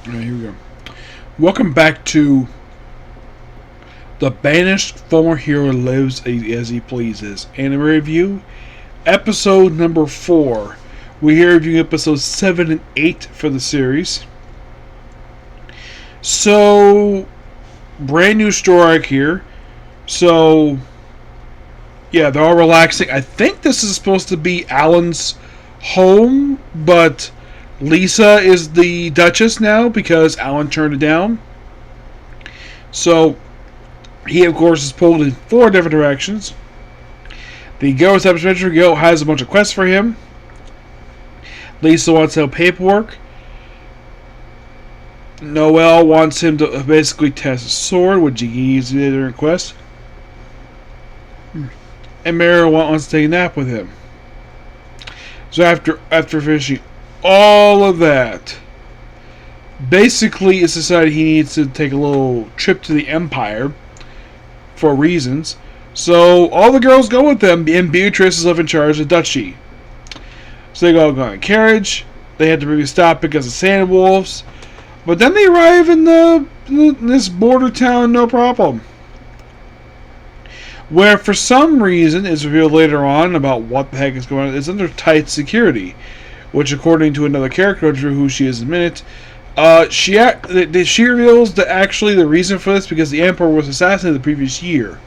Alright, here we go. Welcome back to The Banished Former Hero Lives as He Pleases. Anime review, episode number 4. We're here reviewing episodes 7 and 8 for the series. So, brand new story arc here. So, yeah, they're all relaxing. I think this is supposed to be Alan's home, but Lisa is the Duchess now because Alan turned it down. So, he, of course, is pulled in 4 different directions. The Ghost Adventure Guild has a bunch of quests for him. Lisa wants to have paperwork. Noel wants him to basically test a sword, which he needs in the quest. And Meryl wants to take a nap with him. So after finishing all of that, basically it's decided he needs to take a little trip to the Empire for reasons. So all the girls go with them, and Beatrice is left in charge of the duchy. So they go on a carriage. They had to briefly stop because of sand wolves, but then they arrive in this border town, no problem. Where for some reason is revealed later on about what the heck is going on. It's under tight security, which according to another character who she is in a minute, she reveals that actually the reason for this because the Emperor was assassinated the previous year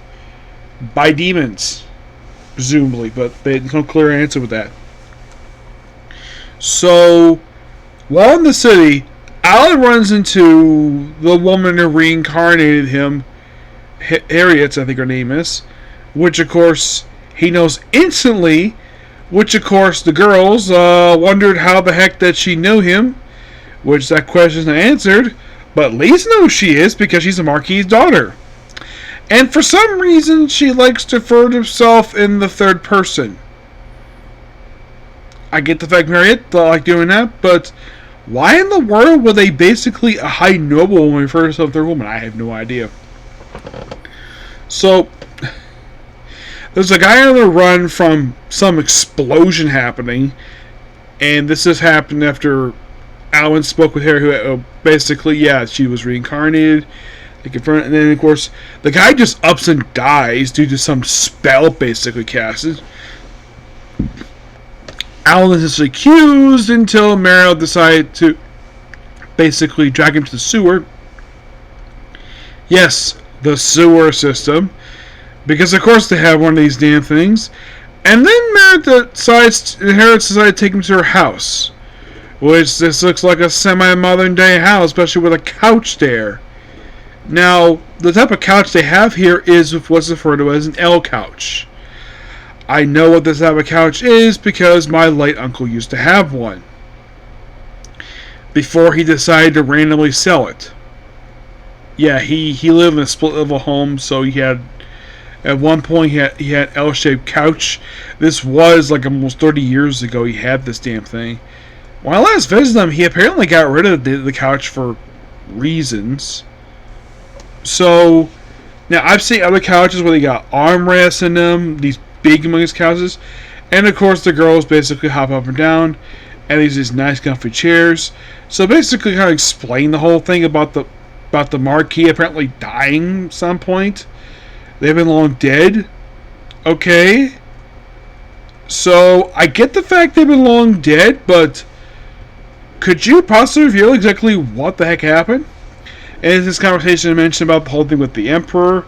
by demons, presumably, but there's no clear answer with that. So, while in the city, Alan runs into the woman who reincarnated him, Harriet, I think her name is, which of course he knows instantly, which of course the girls wondered how the heck that she knew him, which that question is not answered, but Lisa knows she is because she's the Marquis's daughter. And for some reason she likes to refer to herself in the third person. I get the fact Harriet like doing that, but why in the world would they basically a high noble when refer to herself third woman? I have no idea. So, there's a guy on the run from some explosion happening, and this has happened after Alan spoke with her, who basically, yeah, she was reincarnated. They confirmed, and then, of course, the guy just ups and dies due to some spell basically casted. Alan is accused until Meryl decided to basically drag him to the sewer. Yes, the sewer system, because of course they have one of these damn things. And then Meredith decides to take him to her house, which this looks like a semi-modern day house, especially with a couch there. Now, the type of couch they have here is what's referred to as an L couch. I know what this type of couch is because my late uncle used to have one before he decided to randomly sell it. Yeah, he lived in a split level home, so he had at one point he had L-shaped couch. This was like almost 30 years ago. He had this damn thing. When I last visited him, he apparently got rid of the couch for reasons. So now I've seen other couches where they got armrests in them. These big humongous couches, and of course the girls basically hop up and down, and these nice comfy chairs. So basically, kind of explain the whole thing about the Marquis apparently dying at some point. They've been long dead. Okay. So, I get the fact they've been long dead, but could you possibly reveal exactly what the heck happened? And this conversation I mentioned about the whole thing with the Emperor.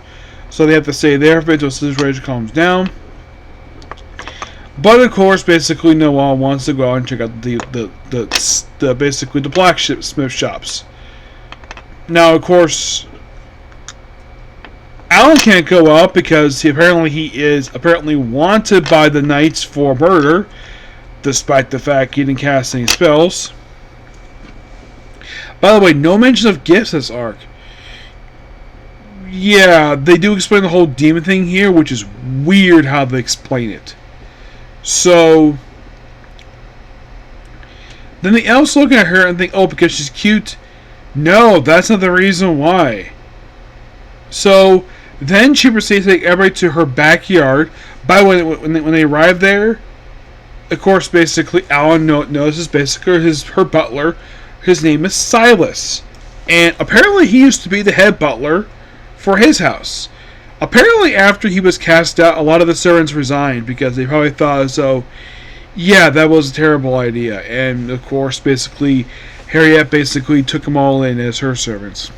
So they have to stay there until the situation calms down. But of course, basically Noel wants to go out and check out the basically the blacksmith shops. Now, of course, Alan can't go out because he is wanted by the Knights for murder, despite the fact he didn't cast any spells. By the way, no mention of gifts this arc. Yeah, they do explain the whole demon thing here, which is weird how they explain it. So, then the elves look at her and think, oh, because she's cute. No, that's not the reason why. So, then she proceeds to take everybody to her backyard. By the way, when they arrive there, of course, basically, Alan notices basically her butler, His name is Silas. And apparently he used to be the head butler for his house. Apparently after he was cast out, a lot of the servants resigned because they probably thought, so, yeah, that was a terrible idea. And of course, basically, Harriet basically took them all in as her servants.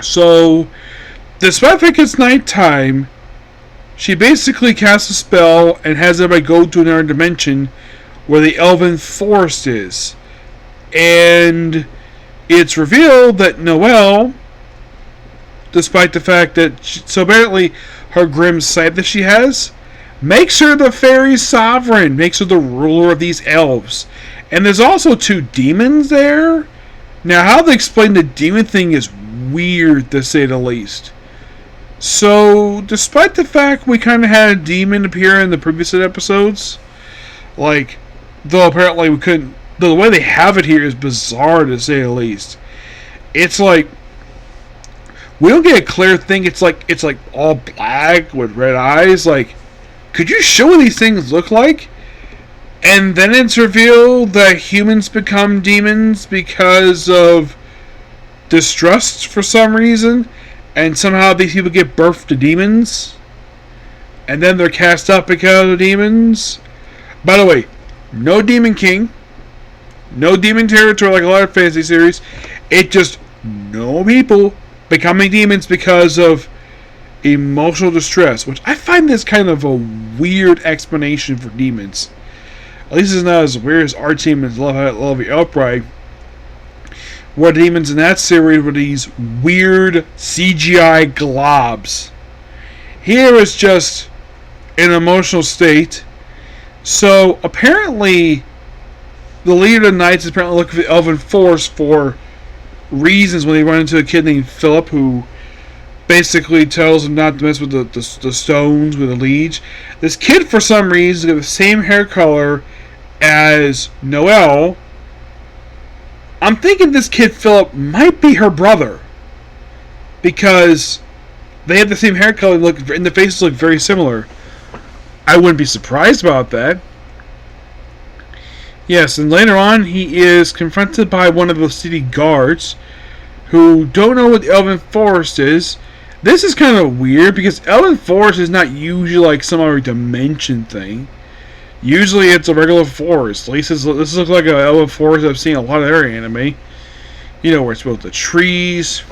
So, despite the fact it's nighttime, she basically casts a spell and has everybody go to another dimension where the elven forest is. And it's revealed that Noelle, despite the fact that so apparently her grim sight that she has makes her the fairy sovereign, makes her the ruler of these elves. And there's also 2 demons there. Now, how they explain the demon thing is weird, to say the least. So, despite the fact we kind of had a demon appear in the previous episodes, like, though apparently we couldn't, the way they have it here is bizarre, to say the least. It's like, we don't get a clear thing. It's like all black with red eyes. Like, could you show what these things look like? And then it's revealed that humans become demons because of distrust for some reason. And somehow these people get birthed to demons. And then they're cast up because of demons. By the way, no Demon King. No demon territory like a lot of fantasy series. It just, no people becoming demons because of emotional distress, which I find this kind of a weird explanation for demons. At least it's not as weird as our demons Love the Upright, where demons in that series were these weird CGI globs. Here is just an emotional state. So apparently, the leader of the Knights is apparently looking for the Elven Force for reasons when they run into a kid named Philip who basically tells them not to mess with the stones with the liege. This kid, for some reason, has got the same hair color as Noelle. I'm thinking this kid, Philip, might be her brother. Because they have the same hair color and the faces look very similar. I wouldn't be surprised about that. Yes, and later on, he is confronted by one of the city guards who don't know what the Elven Forest is. This is kind of weird because Elven Forest is not usually like some other dimension thing. Usually it's a regular forest. At least this looks like an Elven Forest I've seen a lot of their anime. You know, where it's built the trees.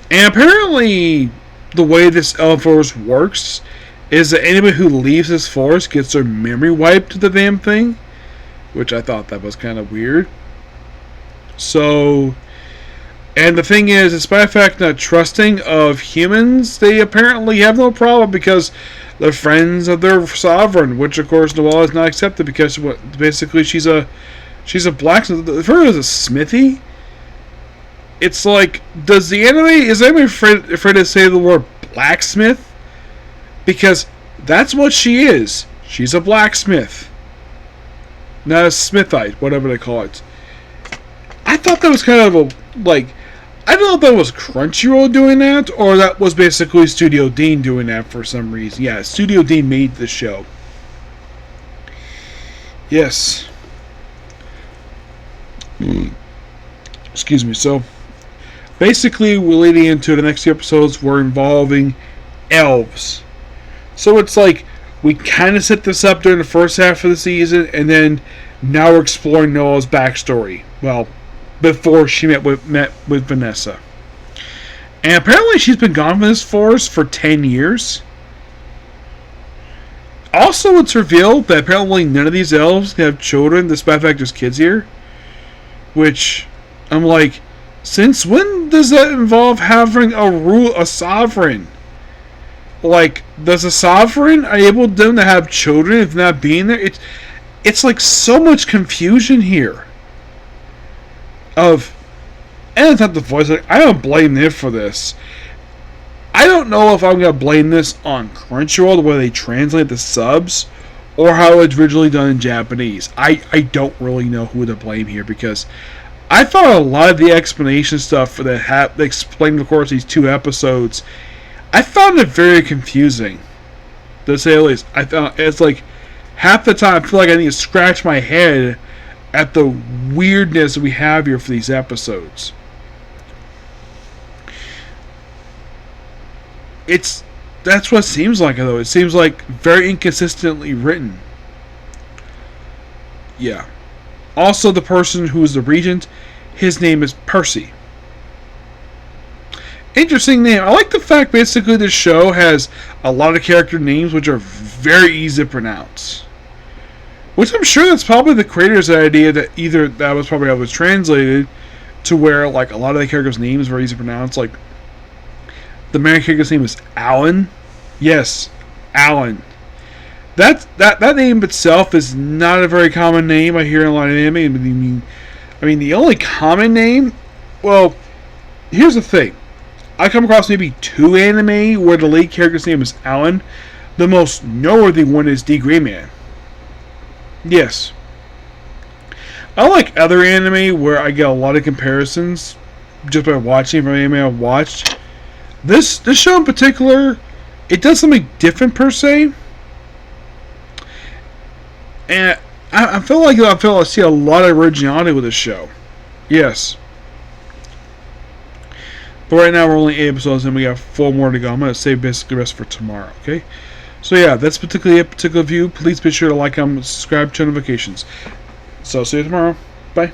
And apparently, the way this Elven Forest works is that anybody who leaves this forest gets their memory wiped to the damn thing. Which I thought that was kind of weird. So, and the thing is, despite the fact not trusting of humans, they apparently have no problem because they're friends of their sovereign, which of course Noelle is not accepted because basically she's a blacksmith. The first is a smithy. It's like, is anybody afraid to say the word blacksmith? Because that's what she is. She's a blacksmith. Not a smithite, whatever they call it. I thought that was kind of I don't know if that was Crunchyroll doing that, or that was basically Studio Dean doing that for some reason. Yeah, Studio Dean made the show. Yes. Excuse me. So, basically, we're leading into the next few episodes were involving elves. So it's like, we kind of set this up during the first half of the season, and then now we're exploring Noelle's backstory. Well, before she met with Vanessa. And apparently she's been gone from this forest for 10 years. Also, it's revealed that apparently none of these elves can have children, despite the fact there's kids here. Which, I'm like, since when does that involve having a sovereign? Like, does a sovereign enable them to have children if not being there? It's like so much confusion here. And it's not the voice. I don't blame them for this. I don't know if I'm going to blame this on Crunchyroll, the way they translate the subs, or how it's originally done in Japanese. I don't really know who to blame here, because I thought a lot of the explanation stuff that explained, of course, these 2 episodes, I found it very confusing, to say the least. I thought it's like half the time I feel like I need to scratch my head at the weirdness we have here for these episodes. That's what it seems like, though. It seems like very inconsistently written. Yeah. Also, the person who is the regent, his name is Percy. Interesting name. I like the fact basically this show has a lot of character names which are very easy to pronounce. Which I'm sure that's probably the creator's idea, that either that was probably how it was translated to where like a lot of the characters' names were easy to pronounce. Like the main character's name is Alan. Yes, Alan. That name itself is not a very common name I hear in a lot of anime. I mean the only common name, well, here's the thing. I come across maybe 2 anime where the lead character's name is Alan. The most noteworthy one is D. Gray Man. Yes. I like other anime where I get a lot of comparisons just by watching from anime I've watched. This show in particular, it does something different per se. And I feel like I see a lot of originality with this show. Yes. But right now we're only 8 episodes and we have 4 more to go. I'm going to save basically the rest for tomorrow, okay? So yeah, that's particularly a particular view. Please be sure to like, comment, subscribe, turn notifications. So see you tomorrow. Bye.